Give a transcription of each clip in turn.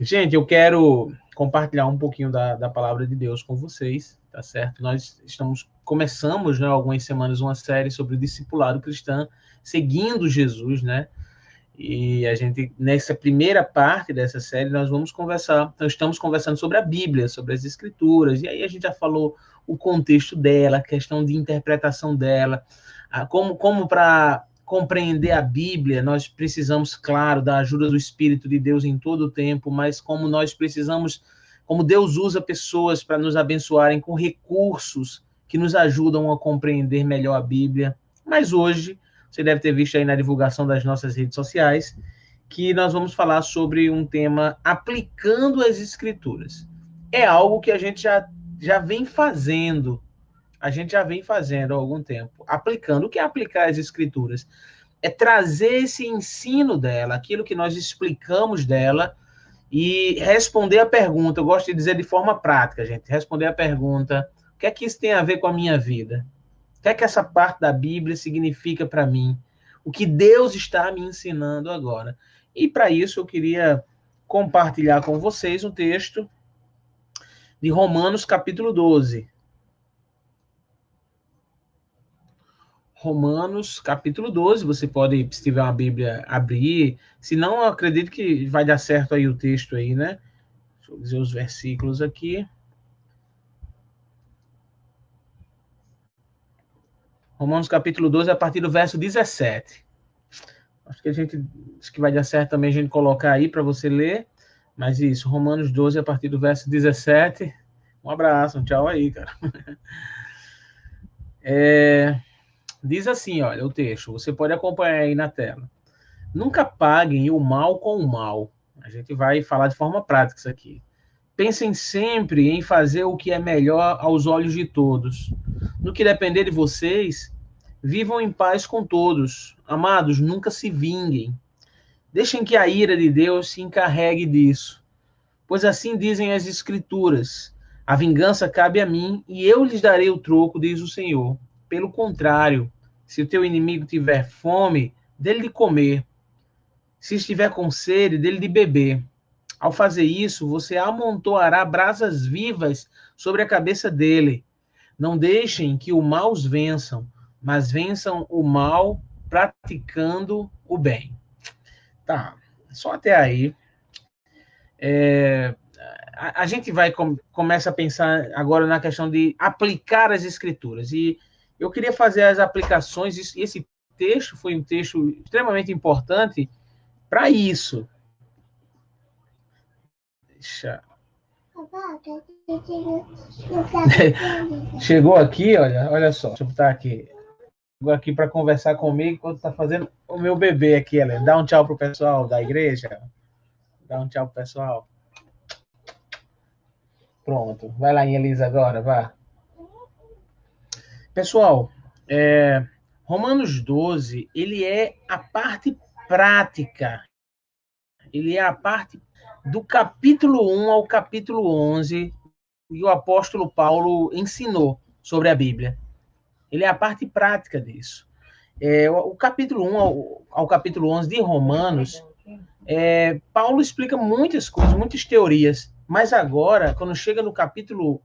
Gente, eu quero compartilhar um pouquinho da palavra de Deus com vocês, tá certo? Nós começamos, né, algumas semanas uma série sobre o discipulado cristão, seguindo Jesus, né? E a gente, nessa primeira parte dessa série, nós estamos conversando sobre a Bíblia, sobre as Escrituras, e aí a gente já falou o contexto dela, a questão de interpretação dela, como para compreender a Bíblia, nós precisamos, claro, da ajuda do Espírito de Deus em todo o tempo, mas como Deus usa pessoas para nos abençoarem com recursos que nos ajudam a compreender melhor a Bíblia. Mas hoje, você deve ter visto aí na divulgação das nossas redes sociais, que nós vamos falar sobre um tema aplicando as Escrituras. É algo que a gente já vem fazendo. A gente já vem fazendo há algum tempo. Aplicando. O que é aplicar as Escrituras? É trazer esse ensino dela, aquilo que nós explicamos dela, e responder a pergunta. Eu gosto de dizer de forma prática, gente. Responder a pergunta: o que é que isso tem a ver com a minha vida? O que é que essa parte da Bíblia significa para mim? O que Deus está me ensinando agora? E para isso eu queria compartilhar com vocês um texto de Romanos capítulo 12. Romanos capítulo 12, você pode, se tiver uma Bíblia, abrir. Se não, eu acredito que vai dar certo aí o texto aí, né? Deixa eu dizer os versículos aqui. Romanos capítulo 12, a partir do verso 17. Acho que vai dar certo também a gente colocar aí para você ler. Mas isso, Romanos 12, a partir do verso 17. Um abraço, um tchau aí, cara. Diz assim, olha, o texto, você pode acompanhar aí na tela. Nunca paguem o mal com o mal. A gente vai falar de forma prática isso aqui. Pensem sempre em fazer o que é melhor aos olhos de todos. No que depender de vocês, vivam em paz com todos. Amados, nunca se vinguem. Deixem que a ira de Deus se encarregue disso. Pois assim dizem as Escrituras: a vingança cabe a mim, e eu lhes darei o troco, diz o Senhor. Pelo contrário, se o teu inimigo tiver fome, dê-lhe de comer. Se estiver com sede, dê-lhe de beber. Ao fazer isso, você amontoará brasas vivas sobre a cabeça dele. Não deixem que o mal os vençam, mas vençam o mal praticando o bem. Tá, só até aí. A gente começa a pensar agora na questão de aplicar as Escrituras. E eu queria fazer as aplicações, e esse texto foi um texto extremamente importante para isso. Deixa. Chegou aqui, olha só, deixa eu botar aqui. Chegou aqui para conversar comigo enquanto está fazendo o meu bebê aqui, Helena. Dá um tchau pro pessoal da igreja. Dá um tchau pro pessoal. Pronto. Vai lá em Elisa agora, vá. Pessoal, Romanos 12, ele é a parte prática. Ele é a parte do capítulo 1 ao capítulo 11 que o apóstolo Paulo ensinou sobre a Bíblia. Ele é a parte prática disso. O capítulo 1 ao capítulo 11 de Romanos, Paulo explica muitas coisas, muitas teorias, mas agora, quando chega no capítulo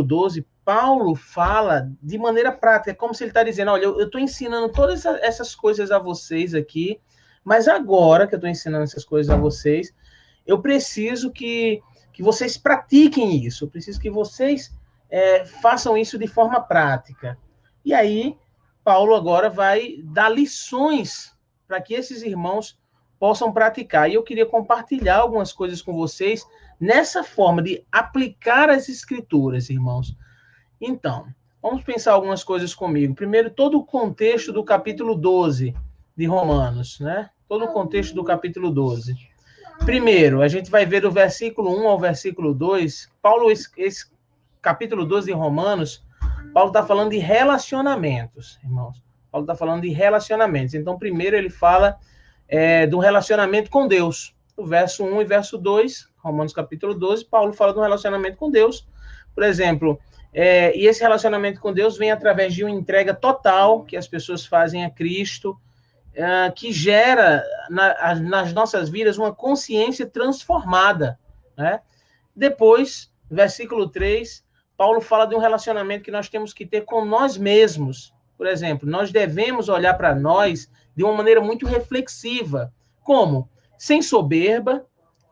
12, Paulo fala de maneira prática, como se ele está dizendo: olha, eu estou ensinando todas essas coisas a vocês aqui, mas agora que eu estou ensinando essas coisas a vocês, eu preciso que vocês pratiquem isso, eu preciso que vocês façam isso de forma prática. E aí, Paulo agora vai dar lições para que esses irmãos possam praticar. E eu queria compartilhar algumas coisas com vocês nessa forma de aplicar as Escrituras, irmãos. Então, vamos pensar algumas coisas comigo. Primeiro, todo o contexto do capítulo 12 de Romanos, né? Todo o contexto do capítulo 12. Primeiro, a gente vai ver do versículo 1 ao versículo 2, esse capítulo 12 de Romanos, Paulo está falando de relacionamentos, irmãos. Paulo está falando de relacionamentos. Então, primeiro ele fala do relacionamento com Deus. O verso 1 e verso 2, Romanos capítulo 12, Paulo fala do relacionamento com Deus. Por exemplo, e esse relacionamento com Deus vem através de uma entrega total que as pessoas fazem a Cristo. que gera nas nossas vidas uma consciência transformada, né? Depois, versículo 3, Paulo fala de um relacionamento que nós temos que ter com nós mesmos. Por exemplo, nós devemos olhar para nós de uma maneira muito reflexiva. Como? Sem soberba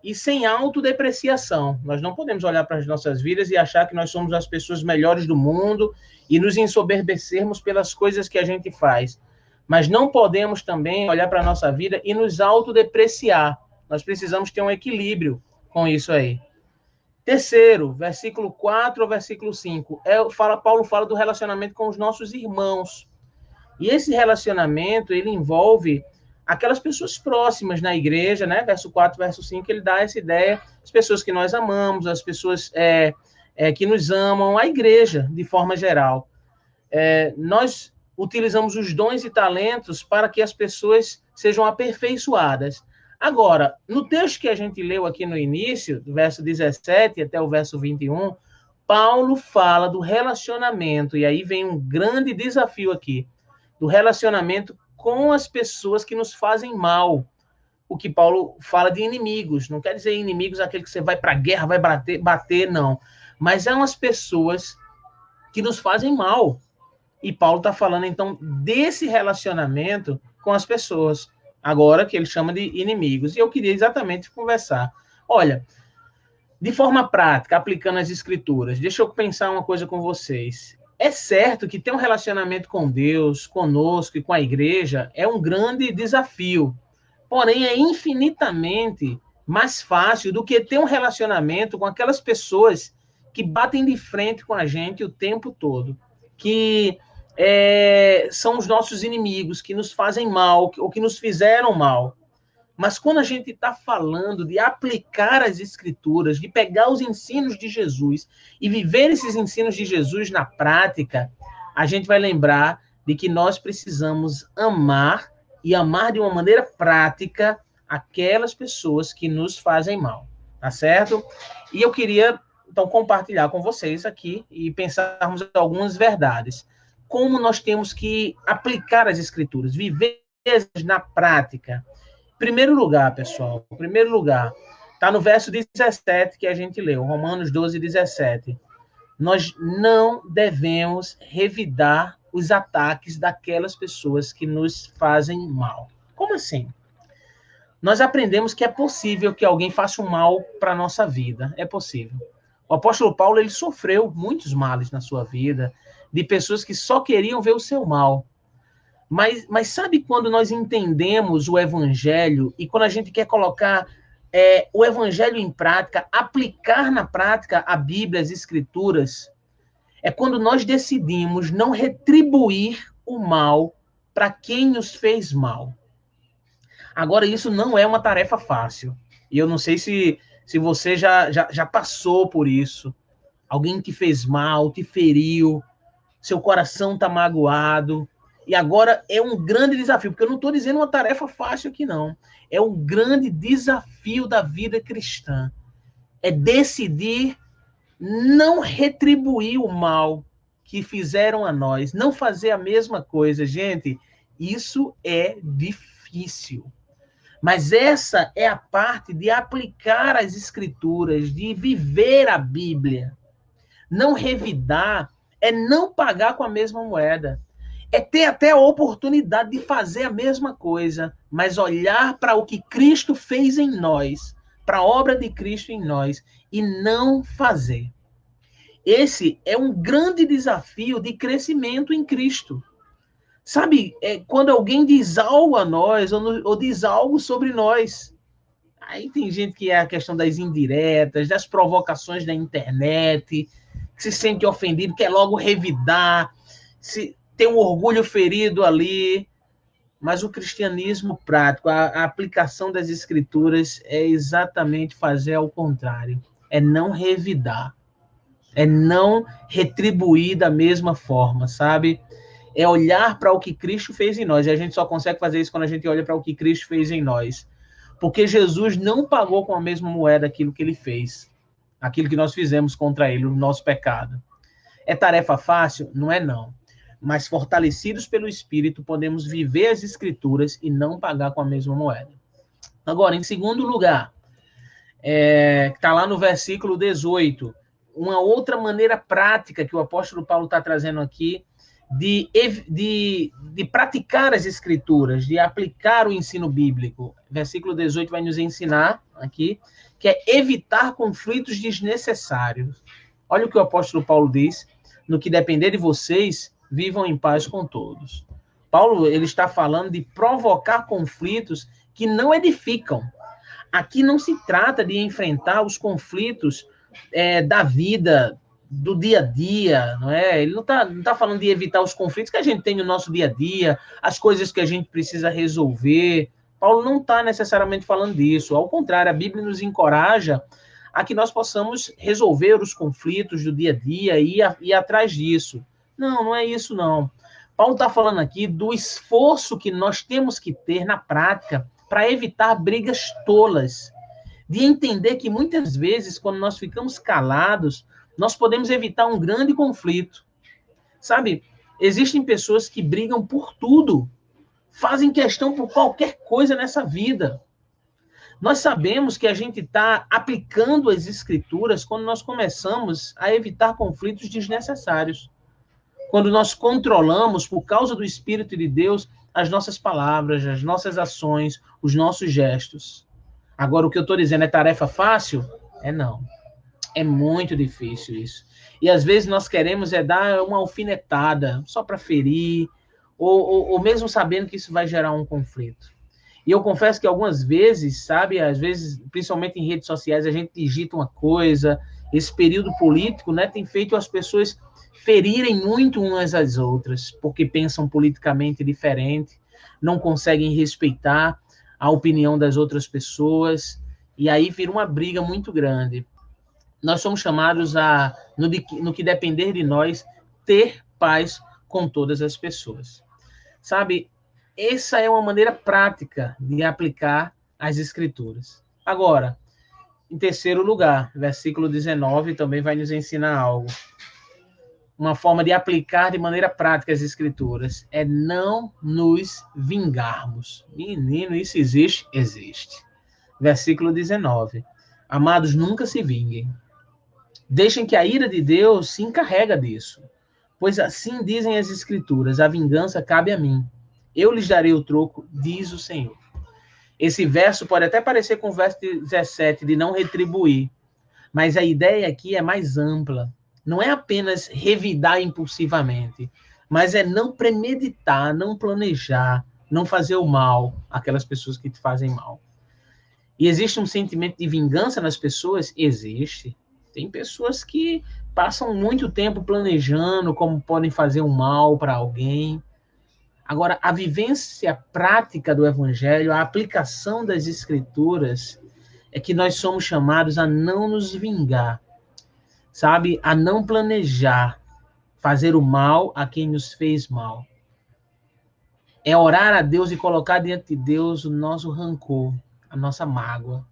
e sem autodepreciação. Nós não podemos olhar para as nossas vidas e achar que nós somos as pessoas melhores do mundo e nos ensoberbecermos pelas coisas que a gente faz. Mas não podemos também olhar para a nossa vida e nos autodepreciar. Nós precisamos ter um equilíbrio com isso aí. Terceiro, versículo 4 ao versículo 5, Paulo fala do relacionamento com os nossos irmãos. E esse relacionamento, ele envolve aquelas pessoas próximas na igreja, né? Verso 4, verso 5, ele dá essa ideia, as pessoas que nós amamos, as pessoas que nos amam, a igreja, de forma geral. Nós utilizamos os dons e talentos para que as pessoas sejam aperfeiçoadas. Agora, no texto que a gente leu aqui no início, do verso 17 até o verso 21, Paulo fala do relacionamento, e aí vem um grande desafio aqui, do relacionamento com as pessoas que nos fazem mal. O que Paulo fala de inimigos, não quer dizer inimigos aquele que você vai para a guerra, vai bater, não. Mas são as pessoas que nos fazem mal. E Paulo está falando, então, desse relacionamento com as pessoas, agora que ele chama de inimigos. E eu queria exatamente conversar. Olha, de forma prática, aplicando as escrituras, deixa eu pensar uma coisa com vocês. É certo que ter um relacionamento com Deus, conosco e com a igreja é um grande desafio. Porém, é infinitamente mais fácil do que ter um relacionamento com aquelas pessoas que batem de frente com a gente o tempo todo, que são os nossos inimigos, que nos fazem mal, ou que nos fizeram mal. Mas quando a gente está falando de aplicar as escrituras, de pegar os ensinos de Jesus e viver esses ensinos de Jesus na prática, a gente vai lembrar de que nós precisamos amar e amar de uma maneira prática aquelas pessoas que nos fazem mal, tá certo? E eu queria, então, compartilhar com vocês aqui e pensarmos algumas verdades. Como nós temos que aplicar as escrituras, viver na prática. Em primeiro lugar, pessoal, está no verso 17 que a gente leu, Romanos 12, 17. Nós não devemos revidar os ataques daquelas pessoas que nos fazem mal. Como assim? Nós aprendemos que é possível que alguém faça um mal para a nossa vida. É possível. O apóstolo Paulo, ele sofreu muitos males na sua vida, de pessoas que só queriam ver o seu mal. Mas sabe quando nós entendemos o evangelho e quando a gente quer colocar o evangelho em prática, aplicar na prática a Bíblia, as escrituras, é quando nós decidimos não retribuir o mal para quem nos fez mal. Agora, isso não é uma tarefa fácil. E eu não sei se você já passou por isso. Alguém te fez mal, te feriu, seu coração está magoado. E agora é um grande desafio, porque eu não estou dizendo uma tarefa fácil aqui, não. É um grande desafio da vida cristã. É decidir não retribuir o mal que fizeram a nós, não fazer a mesma coisa. Gente, isso é difícil. Mas essa é a parte de aplicar as escrituras, de viver a Bíblia. Não revidar é não pagar com a mesma moeda. É ter até a oportunidade de fazer a mesma coisa, mas olhar para o que Cristo fez em nós, para a obra de Cristo em nós, e não fazer. Esse é um grande desafio de crescimento em Cristo. Sabe, quando alguém diz algo a nós, ou diz algo sobre nós, aí tem gente que é a questão das indiretas, das provocações da internet, que se sente ofendido, quer logo revidar, tem um orgulho ferido ali. Mas o cristianismo prático, a aplicação das escrituras é exatamente fazer ao contrário. É não revidar. É não retribuir da mesma forma, sabe? É olhar para o que Cristo fez em nós. E a gente só consegue fazer isso quando a gente olha para o que Cristo fez em nós. Porque Jesus não pagou com a mesma moeda aquilo que ele fez. Aquilo que nós fizemos contra ele, o nosso pecado. É tarefa fácil? Não é, não. mas fortalecidos pelo Espírito, podemos viver as Escrituras e não pagar com a mesma moeda. Agora, em segundo lugar, está lá no versículo 18, uma outra maneira prática que o apóstolo Paulo está trazendo aqui de praticar as Escrituras, de aplicar o ensino bíblico. Versículo 18 vai nos ensinar aqui, que é evitar conflitos desnecessários. Olha o que o apóstolo Paulo diz: no que depender de vocês, vivam em paz com todos. Paulo, ele está falando de provocar conflitos que não edificam. Aqui não se trata de enfrentar os conflitos da vida, do dia a dia, não é? Ele não tá falando de evitar os conflitos que a gente tem no nosso dia a dia, as coisas que a gente precisa resolver. Paulo não está necessariamente falando disso. Ao contrário, a Bíblia nos encoraja a que nós possamos resolver os conflitos do dia a dia e ir atrás disso. Não, não é isso, não. Paulo está falando aqui do esforço que nós temos que ter na prática para evitar brigas tolas, de entender que muitas vezes, quando nós ficamos calados, nós podemos evitar um grande conflito. Sabe, existem pessoas que brigam por tudo, fazem questão por qualquer coisa nessa vida. Nós sabemos que a gente está aplicando as Escrituras quando nós começamos a evitar conflitos desnecessários. Quando nós controlamos, por causa do Espírito de Deus, as nossas palavras, as nossas ações, os nossos gestos. Agora, o que eu estou dizendo é tarefa fácil? Não. É muito difícil isso. E às vezes nós queremos dar uma alfinetada só para ferir, ou mesmo sabendo que isso vai gerar um conflito. E eu confesso que algumas vezes, sabe, às vezes, principalmente em redes sociais, a gente digita uma coisa. Esse período político, né, tem feito as pessoas ferirem muito umas às outras, porque pensam politicamente diferente, não conseguem respeitar a opinião das outras pessoas, e aí vira uma briga muito grande. Nós somos chamados a, no que depender de nós, ter paz com todas as pessoas. Sabe, essa é uma maneira prática de aplicar as Escrituras. Agora, em terceiro lugar, versículo 19 também vai nos ensinar algo. Uma forma de aplicar de maneira prática as Escrituras é não nos vingarmos. Menino, isso existe? Existe. Versículo 19. Amados, nunca se vinguem. Deixem que a ira de Deus se encarrega disso. Pois assim dizem as Escrituras: a vingança cabe a mim. Eu lhes darei o troco, diz o Senhor. Esse verso pode até parecer com o verso 17, de não retribuir. Mas a ideia aqui é mais ampla. Não é apenas revidar impulsivamente, mas é não premeditar, não planejar, não fazer o mal àquelas pessoas que te fazem mal. E existe um sentimento de vingança nas pessoas? Existe. Tem pessoas que passam muito tempo planejando como podem fazer um mal para alguém. Agora, a vivência prática do Evangelho, a aplicação das Escrituras, é que nós somos chamados a não nos vingar, sabe? A não planejar fazer o mal a quem nos fez mal. É orar a Deus e colocar diante de Deus o nosso rancor, a nossa mágoa.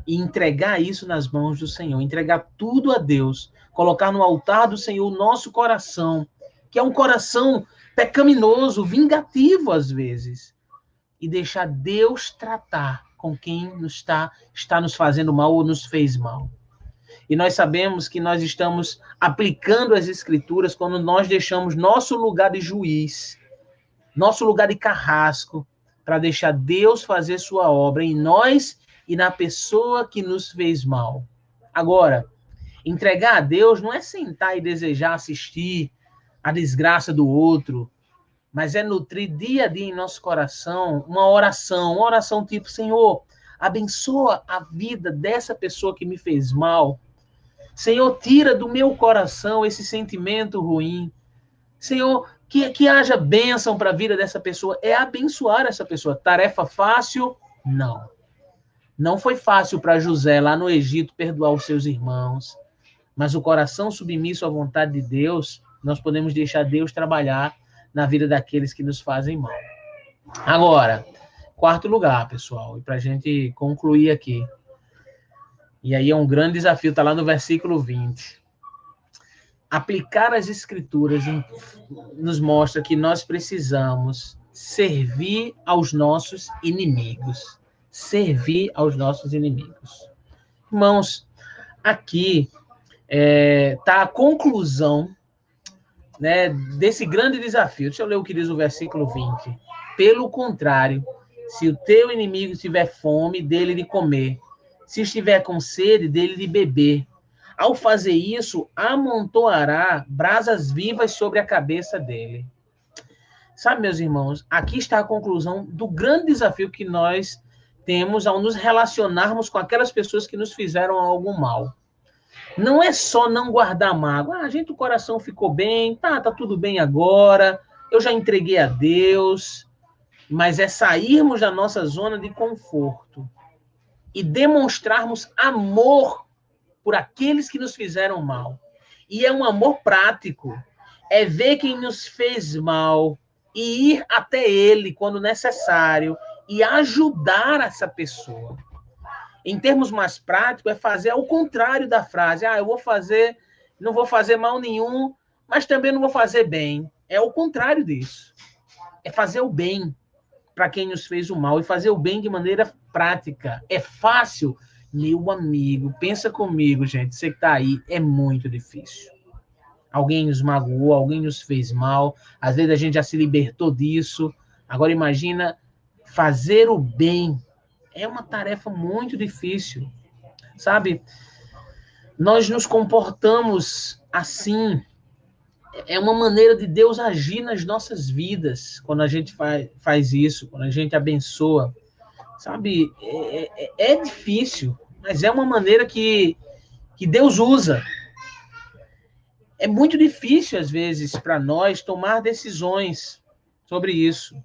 E entregar isso nas mãos do Senhor. Entregar tudo a Deus. Colocar no altar do Senhor o nosso coração, que é um coração pecaminoso, vingativo às vezes. E deixar Deus tratar com quem está nos fazendo mal ou nos fez mal. E nós sabemos que nós estamos aplicando as Escrituras quando nós deixamos nosso lugar de juiz, nosso lugar de carrasco, para deixar Deus fazer sua obra em nós e na pessoa que nos fez mal. Agora, entregar a Deus não é sentar e desejar assistir a desgraça do outro, mas é nutrir dia a dia em nosso coração uma oração tipo: Senhor, abençoa a vida dessa pessoa que me fez mal. Senhor, tira do meu coração esse sentimento ruim. Senhor, que haja bênção para a vida dessa pessoa. É abençoar essa pessoa. Tarefa fácil? Não. Não foi fácil para José, lá no Egito, perdoar os seus irmãos. Mas o coração submisso à vontade de Deus, nós podemos deixar Deus trabalhar na vida daqueles que nos fazem mal. Agora, quarto lugar, pessoal, e para a gente concluir aqui. E aí é um grande desafio, está lá no versículo 20. aplicar as escrituras nos mostra que nós precisamos servir aos nossos inimigos. Servir aos nossos inimigos. Irmãos, aqui está a conclusão, né, desse grande desafio. Deixa eu ler o que diz o versículo 20. Pelo contrário, se o teu inimigo tiver fome, dele de comer. Se estiver com sede, dele de beber. Ao fazer isso, amontoará brasas vivas sobre a cabeça dele. Sabe, meus irmãos, aqui está a conclusão do grande desafio que nós temos ao nos relacionarmos com aquelas pessoas que nos fizeram algo mal. Não é só não guardar mágoa. Ah, gente, o coração ficou bem, tá tudo bem agora, eu já entreguei a Deus. Mas é sairmos da nossa zona de conforto e demonstrarmos amor por aqueles que nos fizeram mal. E é um amor prático. É ver quem nos fez mal e ir até ele quando necessário e ajudar essa pessoa. Em termos mais práticos, é fazer ao contrário da frase. Ah, eu vou fazer, não vou fazer mal nenhum, mas também não vou fazer bem. É o contrário disso. É fazer o bem para quem nos fez o mal e fazer o bem de maneira prática. É fácil? Meu amigo, pensa comigo, gente, você que está aí, é muito difícil. Alguém nos magoou, alguém nos fez mal, às vezes a gente já se libertou disso. Agora imagina fazer o bem. É uma tarefa muito difícil, sabe? Nós nos comportamos assim. É uma maneira de Deus agir nas nossas vidas, quando a gente faz isso, quando a gente abençoa. Sabe, é difícil, mas é uma maneira que Deus usa. É muito difícil, às vezes, para nós tomar decisões sobre isso.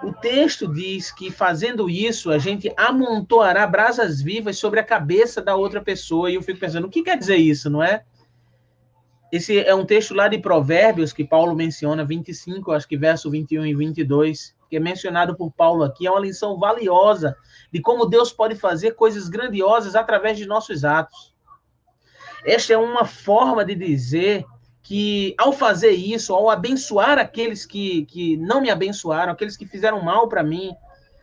O texto diz que, fazendo isso, a gente amontoará brasas vivas sobre a cabeça da outra pessoa. E eu fico pensando, o que quer dizer isso, não é? Esse é um texto lá de Provérbios, que Paulo menciona, 25, acho que verso 21 e 22, que é mencionado por Paulo aqui. É uma lição valiosa de como Deus pode fazer coisas grandiosas através de nossos atos. Esta é uma forma de dizer que, ao fazer isso, ao abençoar aqueles que não me abençoaram, aqueles que fizeram mal para mim,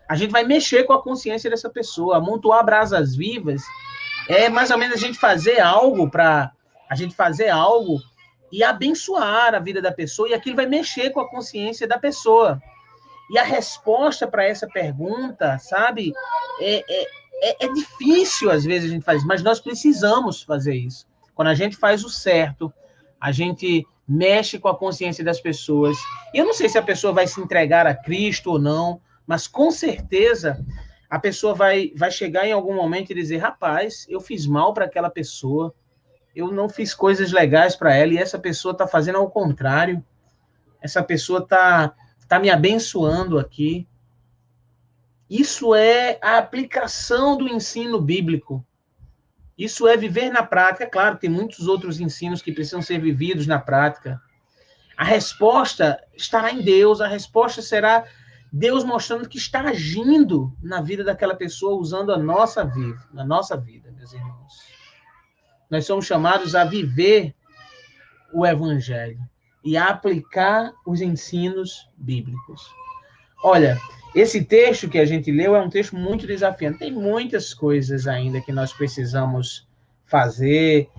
a gente vai mexer com a consciência dessa pessoa. Amontoar brasas vivas é mais ou menos a gente fazer algo e abençoar a vida da pessoa, e aquilo vai mexer com a consciência da pessoa. E a resposta para essa pergunta, sabe, é difícil às vezes a gente fazer, mas nós precisamos fazer isso. Quando a gente faz o certo, a gente mexe com a consciência das pessoas. E eu não sei se a pessoa vai se entregar a Cristo ou não, mas com certeza a pessoa vai chegar em algum momento e dizer, rapaz, eu fiz mal para aquela pessoa, eu não fiz coisas legais para ela, e essa pessoa está fazendo ao contrário. Essa pessoa está me abençoando aqui. Isso é a aplicação do ensino bíblico. Isso é viver na prática. Claro, tem muitos outros ensinos que precisam ser vividos na prática. A resposta estará em Deus. A resposta será Deus mostrando que está agindo na vida daquela pessoa, usando na nossa vida, meus irmãos. Nós somos chamados a viver o Evangelho e a aplicar os ensinos bíblicos. Olha, esse texto que a gente leu é um texto muito desafiante. Tem muitas coisas ainda que nós precisamos fazer.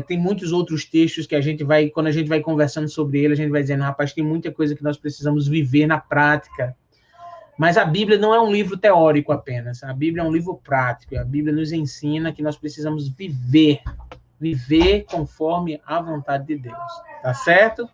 Tem muitos outros textos que quando a gente vai conversando sobre ele, a gente vai dizendo, rapaz, tem muita coisa que nós precisamos viver na prática. Mas a Bíblia não é um livro teórico apenas. A Bíblia é um livro prático. A Bíblia nos ensina que nós precisamos viver conforme a vontade de Deus. Tá certo?